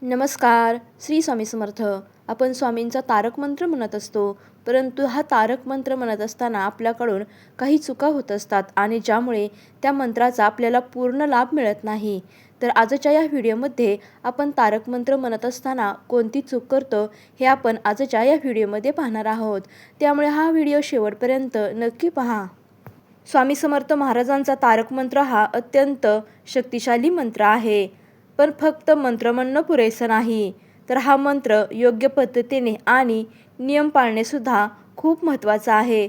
नमस्कार. श्री स्वामी समर्थ. आपण स्वामींचा तारक मंत्र म्हणत असतो, परंतु हा तारक मंत्र म्हणत असताना आपल्याकडून काही चुका होत असतात आणि ज्यामुळे त्या मंत्राचा आपल्याला पूर्ण लाभ मिळत नाही. तर आजच्या या व्हिडिओमध्ये आपण तारक मंत्र म्हणत असताना कोणती चूक करतो हे आपण आजच्या या व्हिडिओमध्ये पाहणार आहोत. त्यामुळे हा व्हिडिओ शेवटपर्यंत नक्की पहा. स्वामी समर्थ महाराजांचा तारक मंत्र हा अत्यंत शक्तिशाली मंत्र आहे. पण फक्त मंत्र म्हणणं पुरेसं नाही, तर हा मंत्र योग्य पद्धतीने आणि नियम पाळणेसुद्धा खूप महत्त्वाचं आहे.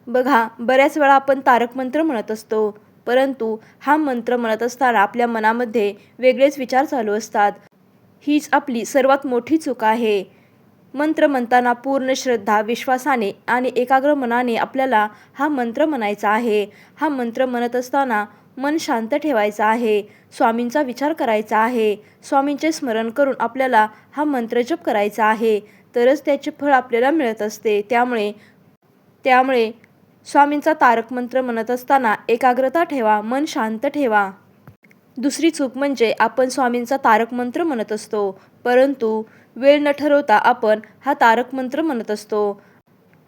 बघा, बऱ्याच वेळा आपण तारक मंत्र म्हणत असतो, परंतु हा मंत्र म्हणत असताना आपल्या मनामध्ये वेगळेच विचार चालू असतात. हीच आपली सर्वात मोठी चूक आहे. मंत्र म्हणताना पूर्ण श्रद्धा, विश्वासाने आणि एकाग्र मनाने आपल्याला हा मंत्र म्हणायचा आहे. हा मंत्र म्हणत असताना मन शांत ठेवायचं आहे. स्वामींचा विचार करायचा आहे. स्वामींचे स्मरण करून आपल्याला हा मंत्र जप करायचा आहे. तरच त्याचे फळ आपल्याला मिळत असते. त्यामुळे स्वामींचा तारक मंत्र म्हणत असताना एकाग्रता ठेवा, मन शांत ठेवा. दुसरी चूक म्हणजे आपण स्वामींचा तारक मंत्र म्हणत असतो, परंतु वेळ न ठरवता आपण हा तारक मंत्र म्हणत असतो.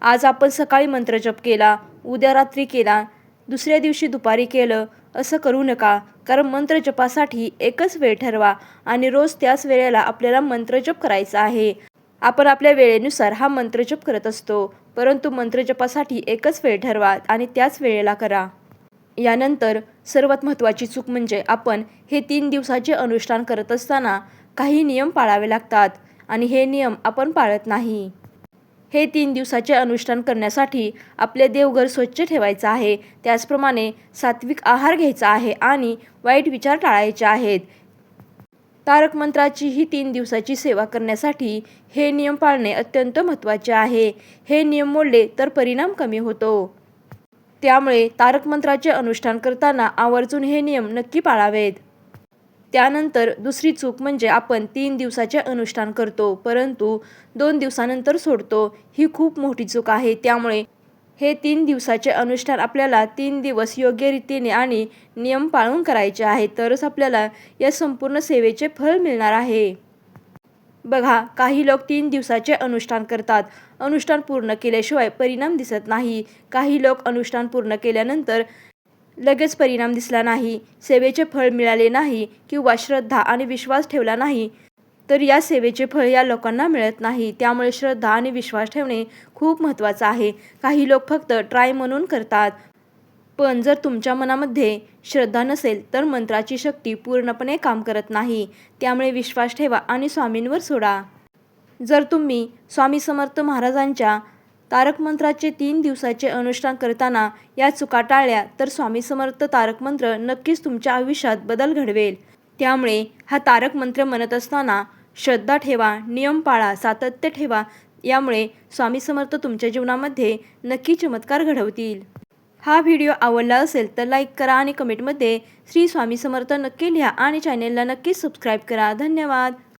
आज आपण सकाळी मंत्र जप केला, उद्या रात्री केला, दुसऱ्या दिवशी दुपारी केलं, असं करू नका. कारण मंत्र जपासाठी एकच वेळ ठरवा आणि रोज त्याच वेळेला आपल्याला मंत्र जप करायचा आहे. आपण आपल्या वेळेनुसार हा मंत्र जप करत असतो, परंतु मंत्र जपासाठी एकच वेळ ठरवा आणि त्याच वेळेला करा. यानंतर सर्वात महत्त्वाची चूक म्हणजे आपण हे 3 दिवसाचे अनुष्ठान करत असताना काही नियम पाळावे लागतात आणि हे नियम आपण पाळत नाही. हे 3 दिवसाचे अनुष्ठान करण्यासाठी आपले देवघर स्वच्छ ठेवायचं आहे. त्याचप्रमाणे सात्विक आहार घ्यायचा आहे आणि वाईट विचार टाळायचे आहेत. तारक मंत्राची ही 3 दिवसाची सेवा करण्यासाठी हे नियम पाळणे अत्यंत महत्त्वाचे आहे. हे नियम मोडले तर परिणाम कमी होतो. त्यामुळे तारक मंत्राचे अनुष्ठान करताना आवर्जून हे नियम नक्की पाळावेत. त्यानंतर दुसरी चूक म्हणजे आपण 3 दिवसाचे अनुष्ठान करतो, परंतु 2 दिवसानंतर सोडतो. ही खूप मोठी चूक आहे. त्यामुळे हे 3 दिवसाचे अनुष्ठान आपल्याला 3 दिवस योग्य रीतीने आणि नियम पाळून करायचे आहे. तरच आपल्याला या संपूर्ण सेवेचे फळ मिळणार आहे. बघा, काही लोक 3 दिवसाचे अनुष्ठान करतात. अनुष्ठान पूर्ण केल्याशिवाय परिणाम दिसत नाही. काही लोक अनुष्ठान पूर्ण केल्यानंतर लगेच परिणाम दिसला नाही, सेवेचे फळ मिळाले नाही किंवा श्रद्धा आणि विश्वास ठेवला नाही, तर या सेवेचे फळ या लोकांना मिळत नाही. त्यामुळे श्रद्धा आणि विश्वास ठेवणे खूप महत्त्वाचं आहे. काही लोक फक्त ट्राय म्हणून करतात, पण जर तुमच्या मनामध्ये श्रद्धा नसेल तर मंत्राची शक्ती पूर्णपणे काम करत नाही. त्यामुळे विश्वास ठेवा आणि स्वामींवर सोडा. जर तुम्ही स्वामी समर्थ महाराजांच्या तारक मंत्राचे 3 दिवसाचे अनुष्ठान करताना या चुका टाळल्या तर स्वामी समर्थ तारक मंत्र नक्कीच तुमच्या आयुष्यात बदल घडवेल. त्यामुळे हा तारक मंत्र म्हणत असताना श्रद्धा ठेवा, नियम पाळा, सातत्य ठेवा. यामुळे स्वामी समर्थ तुमच्या जीवनामध्ये नक्की चमत्कार घडवतील. हा व्हिडिओ आवडला असेल तर लाईक करा आणि कमेंटमध्ये श्री स्वामी समर्थ नक्की लिहा आणि चॅनेलला नक्की सबस्क्राईब करा. धन्यवाद.